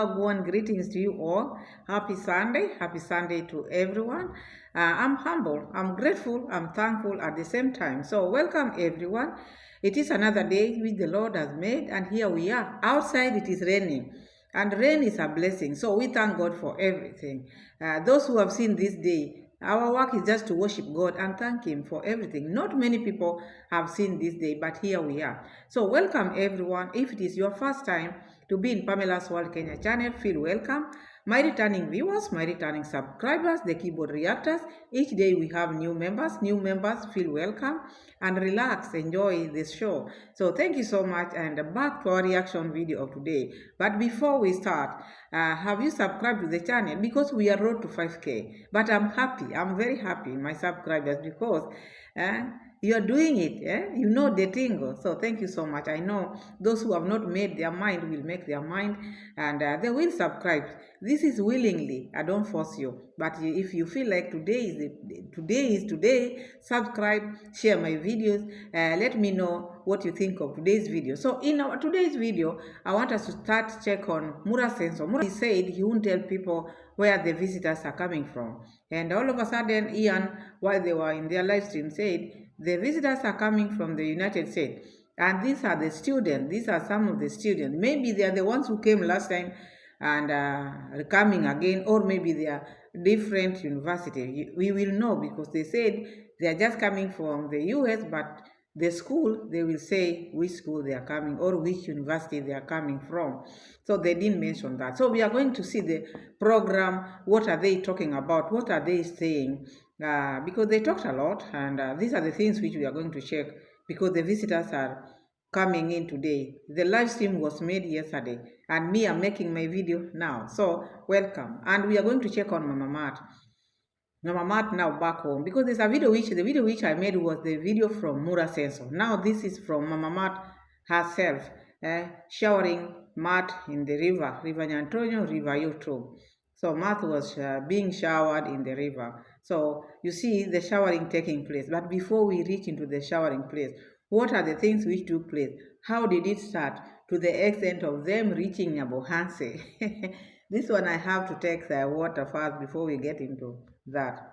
Wagwan, greetings to you all. Happy Sunday to everyone. I'm humble, I'm grateful, I'm thankful at the same time. So, welcome everyone. It is another day which the Lord has made, and here we are. Outside it is raining, and rain is a blessing. So, we thank God for everything. Those who have seen this day, our work is just to worship God and thank Him for everything. Not many people have seen this day, but here we are. So, welcome everyone. If it is your first time to be in Pamela's World Kenya channel, feel welcome. My returning viewers, my returning subscribers, the keyboard reactors, each day we have new members. New members, feel welcome and relax, enjoy this show. So thank you so much, and back to our reaction video of today. But before we start, have you subscribed to the channel? Because we are road to 5K. But I'm happy, I'm very happy, my subscribers, because you are doing it, you know the tingle. So thank you so much. I know those who have not made their mind will make their mind, and they will subscribe. This is willingly, I don't force you, but if you feel like today is today, subscribe, share my videos, let me know what you think of today's video. So in our today's video, I want us to start check on Mura sensor. Mura said he won't tell people where the visitors are coming from, and all of a sudden Ian, while they were in their live stream, said the visitors are coming from the United States, and these are the students. These are some of the students. Maybe they are the ones who came last time and are coming again, or maybe they are different university. We will know, because they said they are just coming from the US, but the school, they will say which school they are coming or which university they are coming from. So they didn't mention that. So we are going to see the program. What are they talking about? What are they saying? Because they talked a lot, and these are the things which we are going to check, because the visitors are coming in today. The live stream was made yesterday, and me, I'm making my video now. So welcome, and we are going to check on Mama Mat. Mama Mat now back home, because there's a video which I made was the video from Mura Sensor. Now this is from Mama Mat herself, showering Mat in the river Nyantonyo, River YouTube. So Mat was being showered in the river. So you see the showering taking place. But before we reach into the showering place, what are the things which took place? How did it start? To the extent of them reaching Nyabohanse. This one I have to take the water first before we get into that.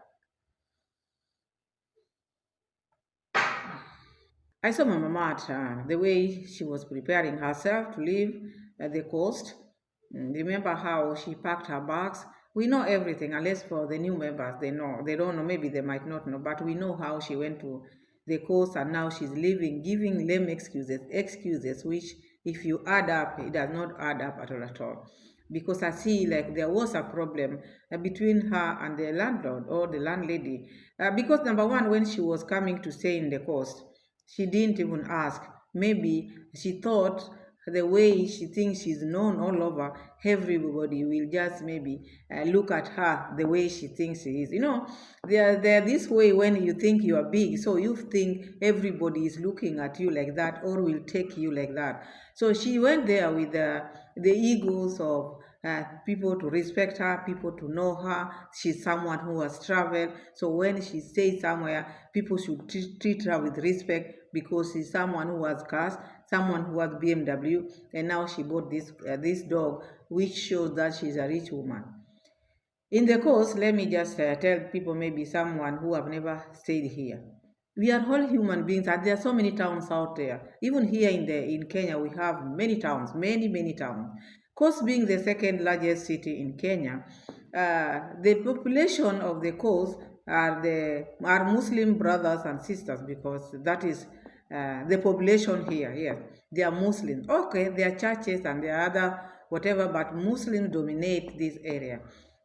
I saw Mama Mat, the way she was preparing herself to leave the coast. Remember how she packed her bags? We know everything, unless for the new members, they know. They don't know, maybe they might not know, but we know how she went to the coast and now she's leaving, giving lame excuses which, if you add up, it does not add up at all. Because I see like there was a problem between her and the landlord or the landlady. Because number one, when she was coming to stay in the coast, she didn't even ask. Maybe she thought the way she thinks she's known all over, everybody will just maybe look at her the way she thinks she is. You know, they're this way when you think you are big, so you think everybody is looking at you like that or will take you like that. So she went there with the egos of people to respect her, people to know her. She's someone who has traveled. So when she stays somewhere, people should treat her with respect, because she's someone who has cars, someone who has BMW, and now she bought this dog, which shows that she's a rich woman. In the course, let me just tell people, maybe someone who have never stayed here. We are all human beings, and there are so many towns out there. Even here in Kenya, we have many towns, many towns. Coast being the second largest city in Kenya, the population of the coast are Muslim brothers and sisters, because that is the population here. Yes, they are Muslims. Okay, there are churches and there are other whatever, but Muslims dominate this area.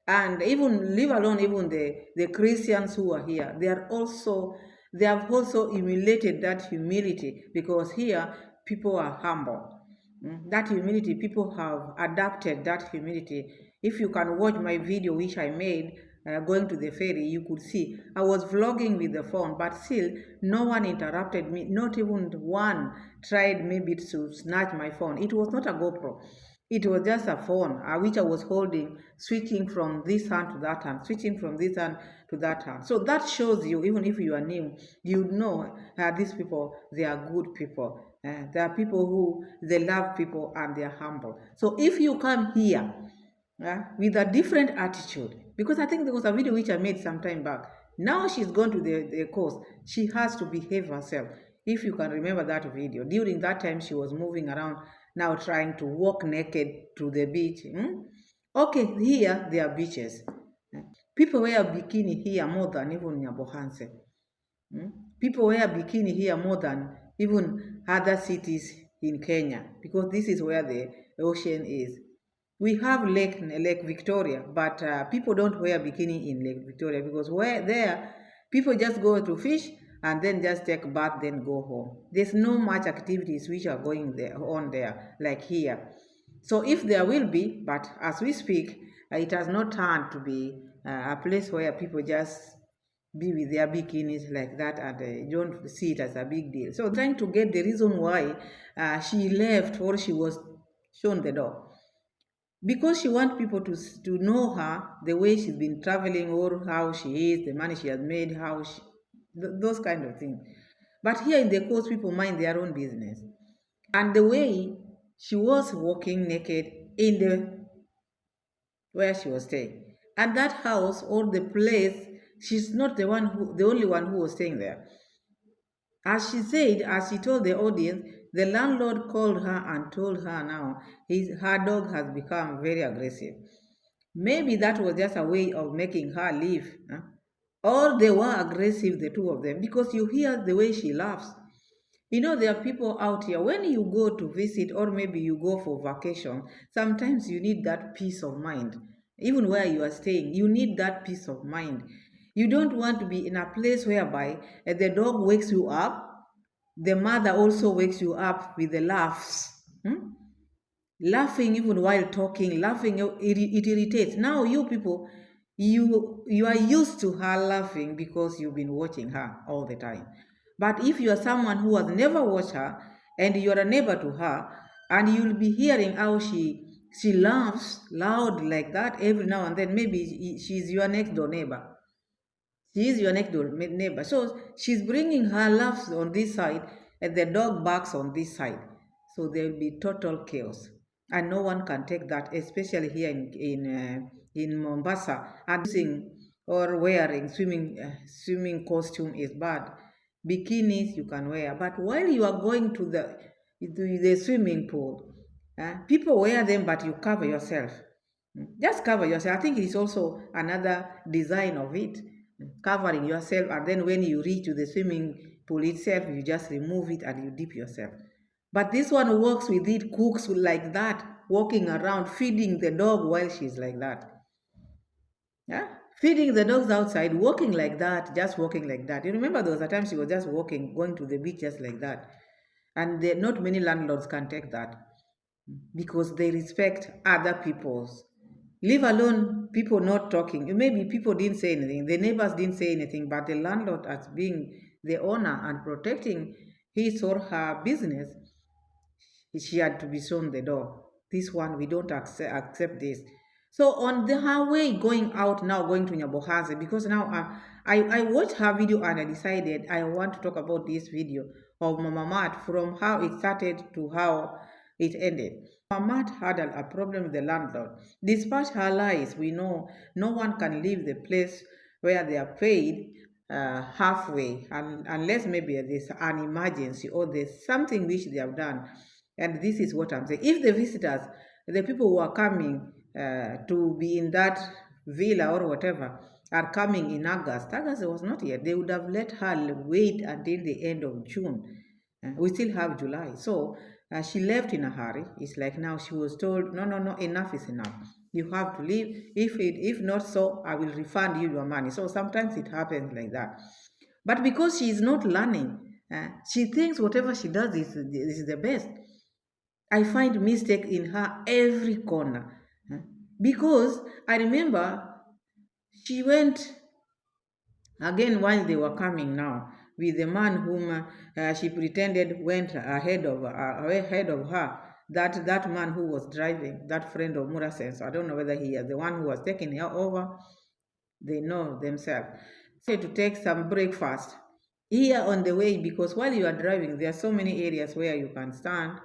And even, leave alone even the Christians who are here, they have also emulated that humility, because here people are humble. That humility, people have adapted that humility. If you can watch my video which I made going to the ferry, you could see I was vlogging with the phone, but still no one interrupted me. Not even one tried maybe to snatch my phone. It was not a GoPro. It was just a phone which I was holding, switching from this hand to that hand, switching from this hand to that hand. So that shows you, even if you are new, you know these people, they are good people. They are people who, they love people and they are humble. So if you come here with a different attitude. Because I think there was a video which I made some time back. Now she's gone to the coast. She has to behave herself. If you can remember that video, during that time she was moving around, now trying to walk naked to the beach. Okay, here there are beaches. People wear bikini here more than even Nyabohanse. Mm? People wear bikini here more than even other cities in Kenya because this is where the ocean is. We have Lake Victoria, but people don't wear bikini in Lake Victoria because where there, people just go to fish and then just take a bath, then go home. There's no much activities which are going there on there like here. So if there will be, but as we speak, it has not turned to be a place where people just be with their bikinis like that and don't see it as a big deal. So trying to get the reason why she left or she was shown the door because she wants people to know her, the way she's been traveling or how she is, the money she has made, how she, those kind of things. But here in the coast, people mind their own business. And the way she was walking naked in the where she was staying. And that house or the place, she's not the only one who was staying there. As she said, as she told the audience, the landlord called her and told her now her dog has become very aggressive. Maybe that was just a way of making her leave. Huh? Or they were aggressive, the two of them, because you hear the way she laughs. You know, there are people out here, when you go to visit or maybe you go for vacation, sometimes you need that peace of mind. Even where you are staying, you need that peace of mind. You don't want to be in a place whereby the dog wakes you up, the mother also wakes you up with the laughs. Laughing even while talking, laughing, it irritates. Now you people, you are used to her laughing because you've been watching her all the time. But if you are someone who has never watched her and you are a neighbor to her, and you'll be hearing how she laughs loud like that every now and then, maybe she's your next door neighbor. She is your next door neighbor. So she's bringing her laughs on this side and the dog barks on this side. So there will be total chaos. And no one can take that, especially here in Mombasa. And using or wearing swimming costume is bad. Bikinis you can wear, but while you are going to the swimming pool, people wear them, but you cover yourself. Just cover yourself. I think it's also another design of it, covering yourself, and then when you reach to the swimming pool itself, you just remove it and you dip yourself. But this one works with it, cooks like that, walking around, feeding the dog while she's like that. Yeah? Feeding the dogs outside, walking like that, just walking like that. You remember there was a time she was just walking, going to the beach just like that. And not many landlords can take that because they respect other people's. Leave alone people not talking. Maybe people didn't say anything, the neighbors didn't say anything, but the landlord, as being the owner and protecting his or her business, she had to be shown the door. This one, we don't accept this. So on her way going out now, going to Nyabohanse, because now I watched her video and I decided I want to talk about this video of Mama Mat from how it started to how it ended. Mama Mat had a problem with the landlord. Despite her lies, we know no one can leave the place where they are paid halfway, unless maybe there's an emergency or there's something which they have done. And this is what I'm saying. If the visitors, the people who are coming to be in that villa or whatever, are coming in August was not yet. They would have let her wait until the end of June. We still have July. So she left in a hurry. It's like now she was told, no, enough is enough. You have to leave. If not so, I will refund you your money. So sometimes it happens like that. But because she is not learning, she thinks whatever she does is the best. I find mistake in her every corner. Because I remember she went again while they were coming now with the man whom she pretended went ahead of her. That man who was driving, that friend of Mura sense. I don't know whether he is the one who was taking her over. They know themselves. So to take some breakfast here on the way, because while you are driving, there are so many areas where you can stand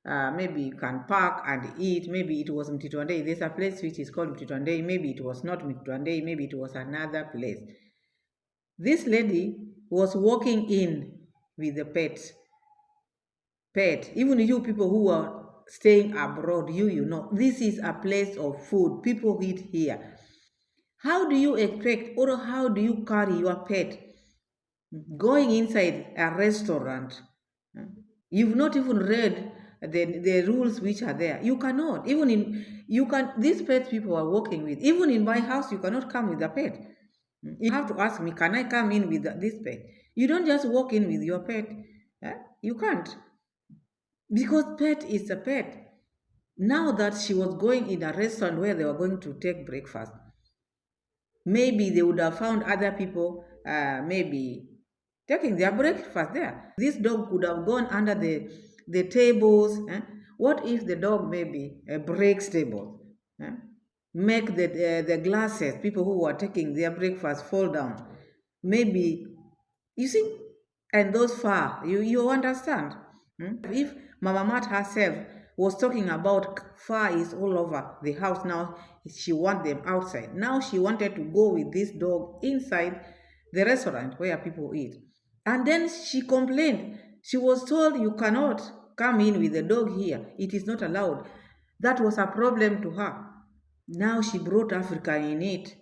maybe you can park and eat. Maybe it was Mtitwandei. There's a place which is called Mtitwandei. Maybe it was not Mtitwandei. Maybe it was another place. This lady was walking in with the pet. Even you people who are staying abroad, you know, this is a place of food. People eat here. How do you expect, or how do you carry your pet going inside a restaurant? You've not even read the rules which are there. You cannot. These pets people are working with. Even in my house, you cannot come with a pet. You have to ask me, can I come in with this pet? You don't just walk in with your pet. You can't. Because pet is a pet. Now that she was going in a restaurant where they were going to take breakfast, maybe they would have found other people maybe taking their breakfast there. This dog could have gone under the tables. What if the dog maybe breaks tables? Make the glasses, people who are taking their breakfast, fall down. Maybe, you see, and those far, you understand. If Mama Mat herself was talking about fur is all over the house, now she wants them outside. Now she wanted to go with this dog inside the restaurant where people eat. And then she complained. She was told, you cannot come in with the dog here. It is not allowed. That was a problem to her. Now she brought Africa in it.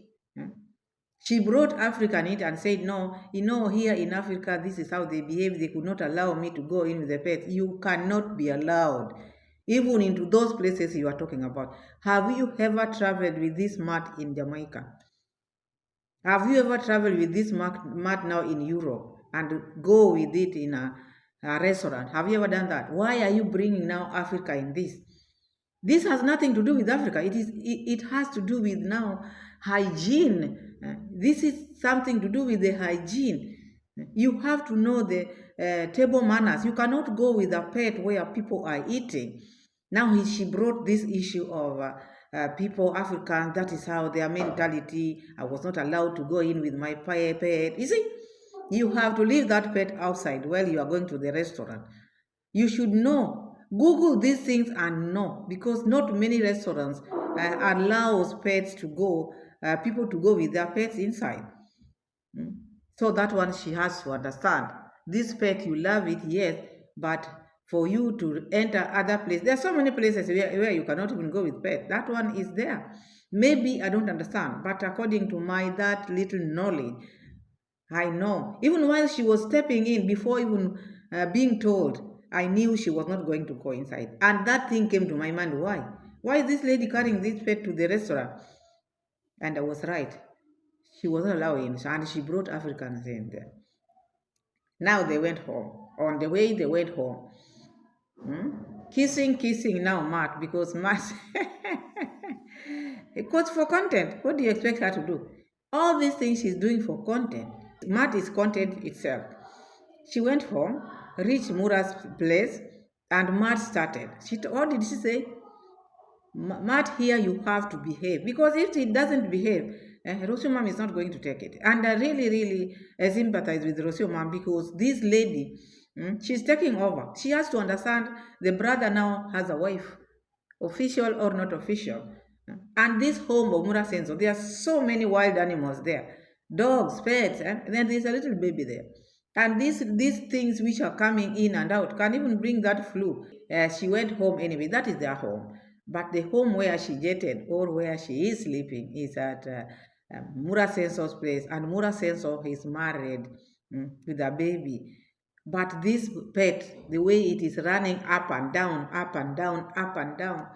She brought Africa in it and said, no, here in Africa, this is how they behave. They could not allow me to go in with the pets. You cannot be allowed, even into those places you are talking about. Have you ever traveled with this mat in Jamaica? Have you ever traveled with this mat now in Europe and go with it in a restaurant? Have you ever done that? Why are you bringing now Africa in this? This has nothing to do with Africa. It has to do with now hygiene. This is something to do with the hygiene. You have to know the table manners. You cannot go with a pet where people are eating. Now she brought this issue of people, Africans, that is how their mentality. I was not allowed to go in with my pet. You see, you have to leave that pet outside while you are going to the restaurant. You should know. Google these things and know, because not many restaurants allows pets to go, people to go with their pets inside. So that one she has to understand. This pet, you love it, yes, but for you to enter other places, there are so many places where you cannot even go with pet. That one is there. Maybe I don't understand, but according to my that little knowledge, I know. Even while she was stepping in, before even being told, I knew she was not going to go inside. And that thing came to my mind. Why? Why is this lady carrying this pet to the restaurant? And I was right. She wasn't allowing, and she brought Africans in there. Now they went home. On the way, they went home. Kissing now, Matt, because Matt, because for content, what do you expect her to do? All these things she's doing for content. Matt is content itself. She went home, reached Mura's place, and Matt started. What did she say? Matt, here you have to behave. Because if it doesn't behave, Rocio mom is not going to take it. And I really sympathize with Rocio mom, because this lady, she's taking over. She has to understand the brother now has a wife, official or not official. And this home of Mura Senso, there are so many wild animals there. Dogs, pets, and then there's a little baby there. And these things which are coming in and out can even bring that flu. She went home anyway. That is their home. But the home where she jetted or where she is sleeping is at Mura Senso's place. And Mura Senso is married with a baby. But this pet, the way it is running up and down, up and down, up and down,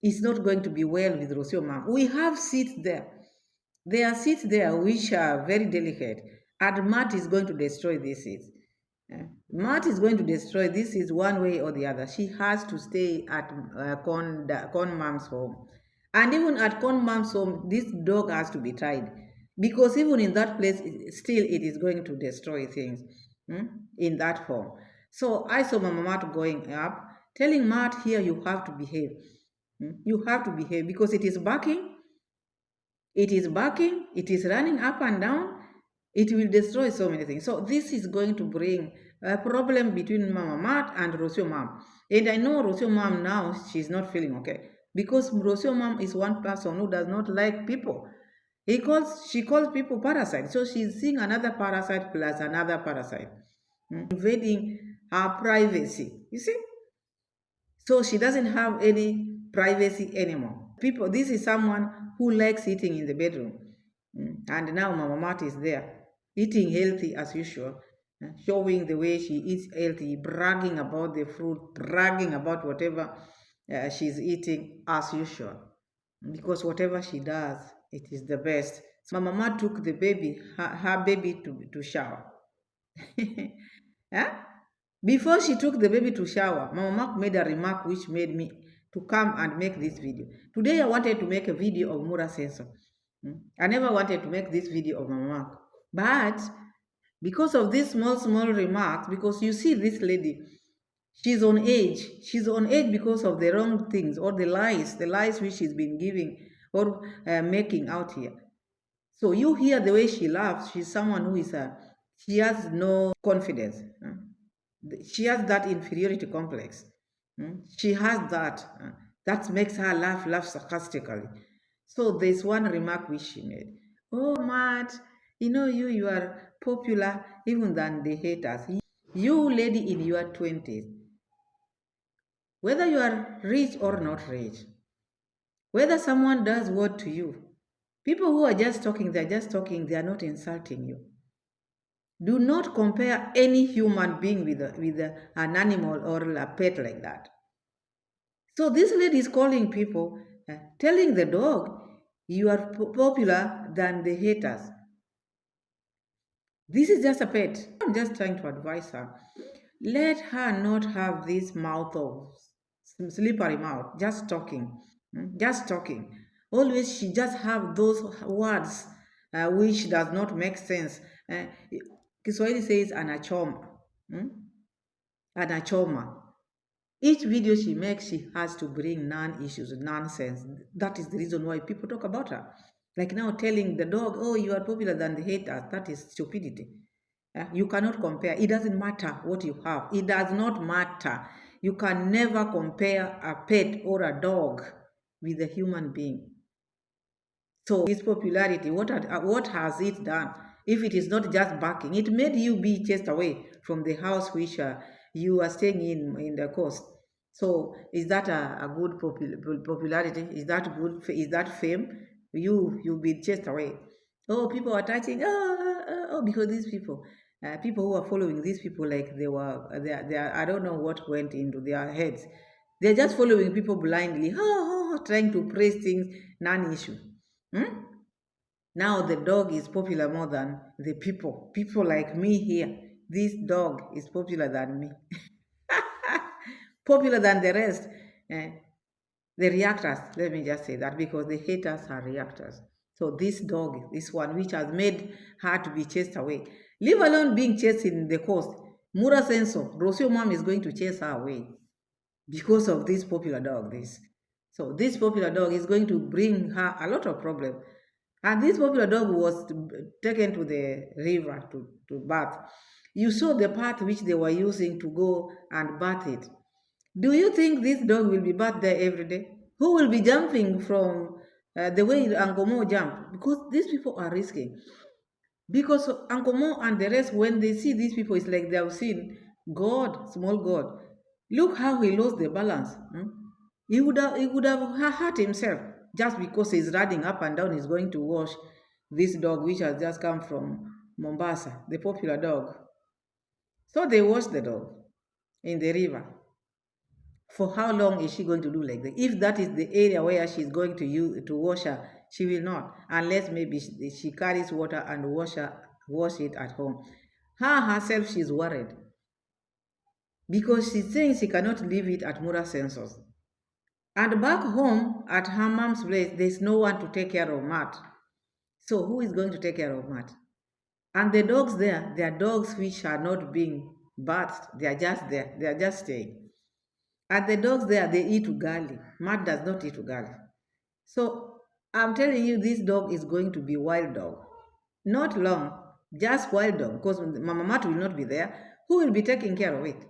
is not going to be well with Rocio mom. We have seats there. There are seats there which are very delicate. And Matt is going to destroy these seats. Matt is going to destroy this is one way or the other. She has to stay at Con mom's home. And even at Con mom's home, this dog has to be tried. Because even in that place, still it is going to destroy things in that home. So I saw Mama Matt going up, telling Matt, here you have to behave. You have to behave because it is barking. It is barking. It is running up and down. It will destroy so many things. So this is going to bring a problem between Mama Mat and Rocio mom. And I know Rocio mom now, she's not feeling okay. Because Rocio mom is one person who does not like people. She calls people parasites. So she's seeing another parasite plus another parasite. Invading her privacy. You see? So she doesn't have any privacy anymore. People, this is someone who likes eating in the bedroom. And now Mama Mat is there, eating healthy as usual, showing the way she eats healthy, bragging about the fruit, bragging about whatever she's eating as usual. Because whatever she does, it is the best. So Mama Mat took the baby, her baby to shower. Huh? Before she took the baby to shower, Mama Mark made a remark which made me to come and make this video. Today I wanted to make a video of Mura sensor. I never wanted to make this video of Mama Mark. But because of these small remarks, because you see this lady, she's on edge. She's on edge because of the wrong things or the lies which she's been giving or making out here. So you hear the way she laughs. She's someone who is she has no confidence. She has that inferiority complex. She has that. That makes her laugh sarcastically. So there's one remark which she made. Oh, Matt, you are popular even than the haters. You lady in your 20s, whether you are rich or not rich, whether someone does what to you, people who are just talking, they're just talking, they are not insulting you. Do not compare any human being with an animal or a pet like that. So this lady is calling people, telling the dog, you are popular than the haters. This is just a pet. I'm just trying to advise her. Let her not have this mouth of slippery mouth, just talking, just talking. Always she just have those words which does not make sense. Kiswahili says anachoma. Anachoma. Each video she makes, she has to bring non-issues, nonsense. That is the reason why people talk about her. Like now telling the dog, oh, you are popular than the haters. That is stupidity. You cannot compare. It doesn't matter what you have. It does not matter. You can never compare a pet or a dog with a human being. So this popularity, what has it done? If it is not just barking, it made you be chased away from the house which you are staying in the coast. So is that a good popularity? Is that good? Is that fame? You've been chased away. Oh, people are touching. Because these people who are following these people like they are, I don't know what went into their heads. They're just following people blindly, trying to praise things non-issue. Now the dog is popular more than the people. People like me here. This dog is popular than me. Popular than the rest. Eh, the reactors, let me just say that, because the haters are reactors. So this dog, this one, which has made her to be chased away, leave alone being chased in the coast. Mura Senso, Rocio mom is going to chase her away because of this popular dog. So this popular dog is going to bring her a lot of problems. And this popular dog was taken to the river to bath. You saw the path which they were using to go and bath it. Do you think this dog will be bathed there every day? Who will be jumping from the way Angomo jumped? Because these people are risking. Because Angomo and the rest, when they see these people, it's like they have seen God, small God. Look how he lost the balance. He would have hurt himself just because he's running up and down. He's going to wash this dog, which has just come from Mombasa, the popular dog. So they washed the dog in the river. For how long is she going to do like that? If that is the area where she's going to use to wash her, she will not, unless maybe she carries water and wash it at home. Her herself, she's worried because she's saying she cannot leave it at Mura sensors. And back home at her mom's place, there's no one to take care of Matt. So who is going to take care of Matt? And the dogs there, they are dogs which are not being bathed. They are just there. They are just staying. And the dogs there, they eat ugali. Matt does not eat ugali. So I'm telling you, this dog is going to be wild dog. Not long, just wild dog, because Mama Matt will not be there. Who will be taking care of it?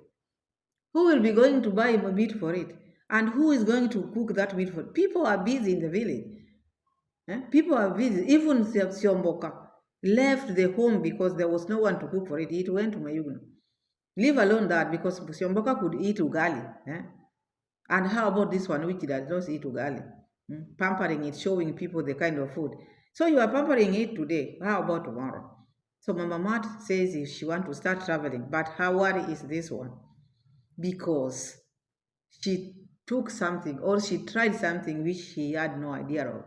Who will be going to buy meat for it? And who is going to cook that meat for it? People are busy in the village. People are busy. Even Siomboka left the home because there was no one to cook for it. It went to Mayugno. Leave alone that, because Siomboka could eat ugali. And how about this one, which does not eat ugali? Pampering it, showing people the kind of food. So you are pampering it today. How about tomorrow? So Mama Mat says if she want to start traveling, but her worry is this one, because she took something or she tried something which she had no idea of.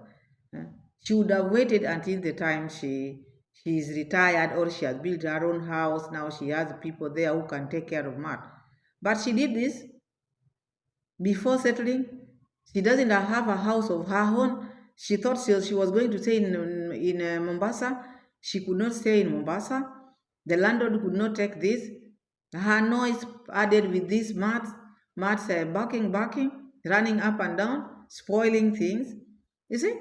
She would have waited until the time she is retired, or she has built her own house. Now she has people there who can take care of Mat. But she did this before settling. She doesn't have a house of her own. She thought she was going to stay in Mombasa. She could not stay in Mombasa. The landlord could not take this. Her noise added with this mats barking, running up and down, spoiling things. You see,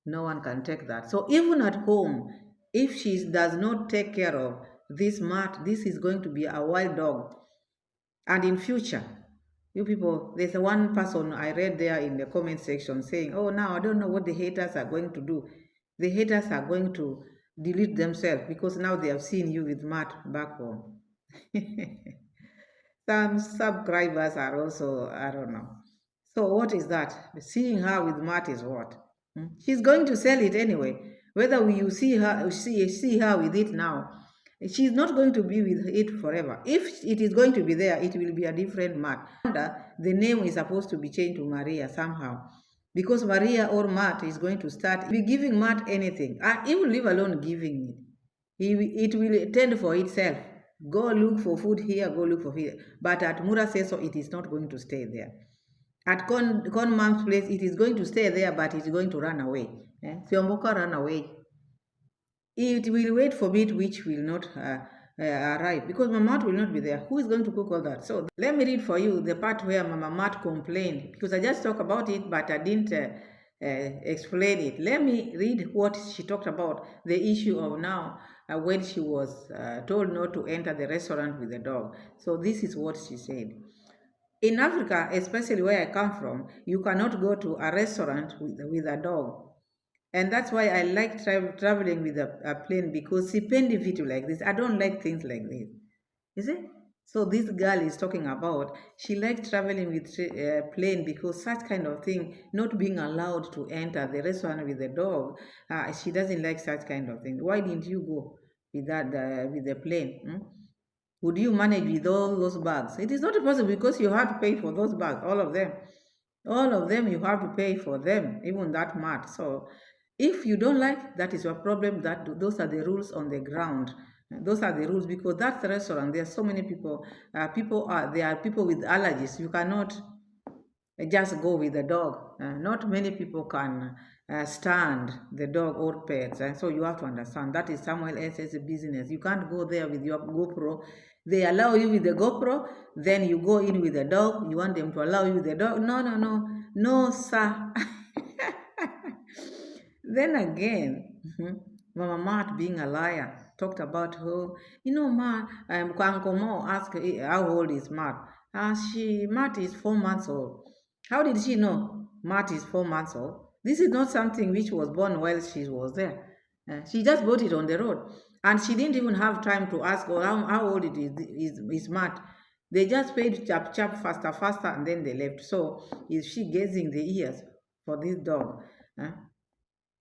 no one can take that. So even at home, if she does not take care of this mat, this is going to be a wild dog. And in future, you people, there's one person I read there in the comment section saying, oh, now I don't know what the haters are going to do. The haters are going to delete themselves because now they have seen you with Matt back home. Some subscribers are also, I don't know. So what is that? Seeing her with Matt is what? She's going to sell it anyway. Whether you see her with it now, she's not going to be with it forever. If it is going to be there, it will be a different Matt. The name is supposed to be changed to Maria somehow, because Maria or Matt is going to start be giving Matt anything. He will leave alone giving it. It will tend for itself. Go look for food here, go look for here. But at Mura says so, it is not going to stay there. At Con Mom's place, it is going to stay there, but it's going to run away. Siomboka run away. It will wait for meat which will not arrive, because Mama Mat will not be there. Who is going to cook all that? So let me read for you the part where Mama Mat complained, because I just talked about it, but I didn't explain it. Let me read what she talked about, the issue of now when she was told not to enter the restaurant with the dog. So this is what she said. In Africa, especially where I come from, you cannot go to a restaurant with a dog. And that's why I like traveling with a plane, because sipendi vitu like this. I don't like things like this. You see? So this girl is talking about, she likes traveling with a plane because such kind of thing, not being allowed to enter the restaurant with the dog, she doesn't like such kind of thing. Why didn't you go with with the plane? Would you manage with all those bags? It is not possible, because you have to pay for those bags, all of them. All of them, you have to pay for them, even that much. So if you don't like, that is your problem. Those are the rules on the ground. Those are the rules, because that's the restaurant. There are so many people. There are people with allergies. You cannot just go with the dog. Not many people can stand the dog or pets. And so you have to understand that is someone else's business. You can't go there with your GoPro. They allow you with the GoPro, then you go in with the dog. You want them to allow you with the dog? No, no, no, no, sir. Then again, Mama Mat, being a liar, talked about her. You know, Ma, Uncle Mo asked how old is Mat. Mat is 4 months old. How did she know Mat is 4 months old? This is not something which was born while she was there. She just bought it on the road. And she didn't even have time to ask her how old it is Mat. They just paid chap, faster, and then they left. So is she gazing the ears for this dog?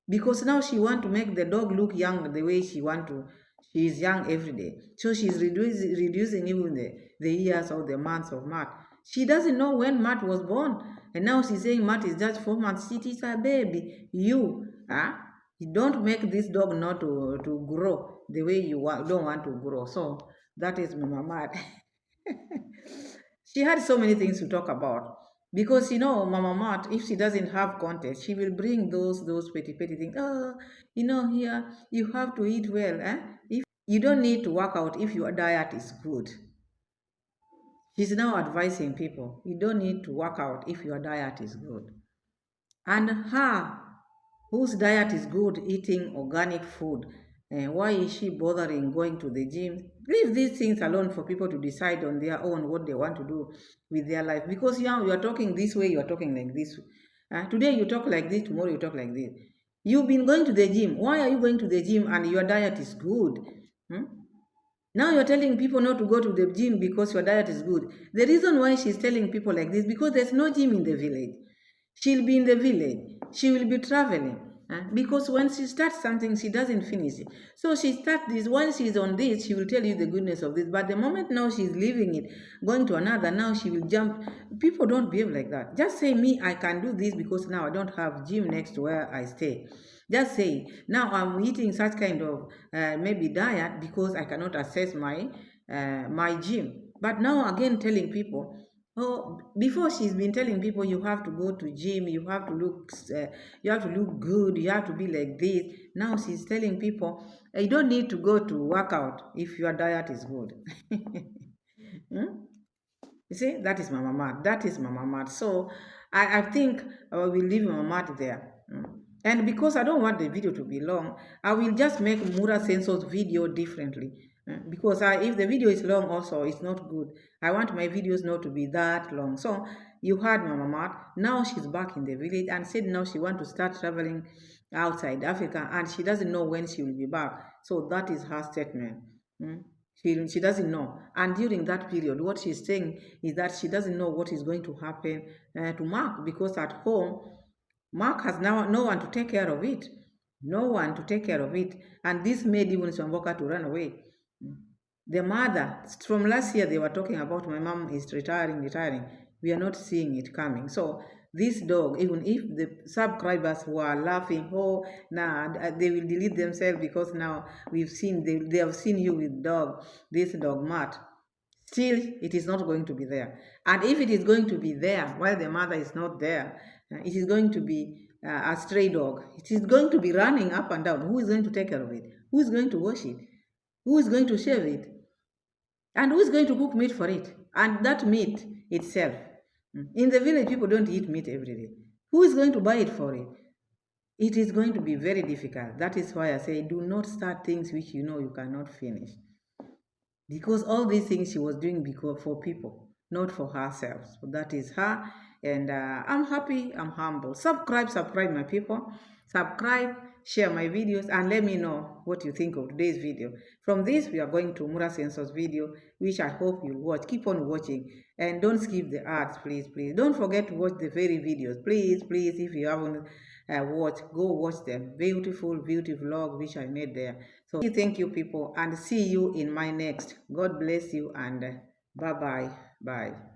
Because now she want to make the dog look young the way she is young every day. So she's reducing even the years or the months of Matt. She doesn't know when Matt was born, and now she's saying Matt is just 4 months. It is a baby. You don't make this dog not to grow the way you don't want to grow. So that is Mama Matt. She had so many things to talk about, because Mama Mat, if she doesn't have context, she will bring those petty things. Oh, here you have to eat well. If you don't need to work out if your diet is good. She's now advising people, you don't need to work out if your diet is good. And her, whose diet is good, eating organic food, Why is she bothering going to the gym? Leave these things alone for people to decide on their own what they want to do with their life. Because now you are talking this way, you are talking like this. Today you talk like this, tomorrow you talk like this. You've been going to the gym. Why are you going to the gym and your diet is good? Hmm? Now you're telling people not to go to the gym because your diet is good. The reason why she's telling people like this, because there's no gym in the village. She'll be in the village. She will be traveling. Because when she starts something, she doesn't finish it. So she starts this. Once she's on this, she will tell you the goodness of this. But the moment now she's leaving it, going to another, now she will jump. People don't behave like that. Just say, me, I can do this because now I don't have gym next to where I stay. Just say, now I'm eating such kind of maybe diet because I cannot access my gym. But now again telling people, oh, before she's been telling people you have to go to gym, you have to look good, you have to be like this. Now she's telling people you don't need to go to workout if your diet is good. Hmm? You see, that is Mama Mat. That is Mama Mat. So I think we'll leave Mama Mat there. And because I don't want the video to be long, I will just make Mura Sensor's video differently. Because if the video is long also, it's not good. I want my videos not to be that long. So you heard Mama Mat. Now she's back in the village and said now she want to start traveling outside Africa and she doesn't know when she will be back. So that is her statement. Mm. She doesn't know. And during that period, what she's saying is that she doesn't know what is going to happen to Mark because at home, Mark has now no one to take care of it. No one to take care of it. And this made even Swamboka to run away. The mother, from last year, they were talking about my mom is retiring. We are not seeing it coming. So this dog, even if the subscribers were laughing, oh, nah, they will delete themselves because now they have seen you with this dog Matt. Still, it is not going to be there. And if it is going to be there while the mother is not there, it is going to be a stray dog. It is going to be running up and down. Who is going to take care of it? Who is going to wash it? Who is going to shave it? And who is going to cook meat for it? And that meat itself. In the village, people don't eat meat every day. Who is going to buy it for it? It is going to be very difficult. That is why I say do not start things which you know you cannot finish. Because all these things she was doing because for people, not for herself. So that is her. And I'm happy, I'm humble. Subscribe, my people. Subscribe, share my videos, and let me know what you think of today's video. From this, we are going to Mura Sensor's video, which I hope you'll watch. Keep on watching. And don't skip the ads, please, please. Don't forget to watch the very videos. Please, please, if you haven't watched, go watch them. Beautiful beauty vlog, which I made there. So thank you, people, and see you in my next. God bless you, and bye-bye. Bye.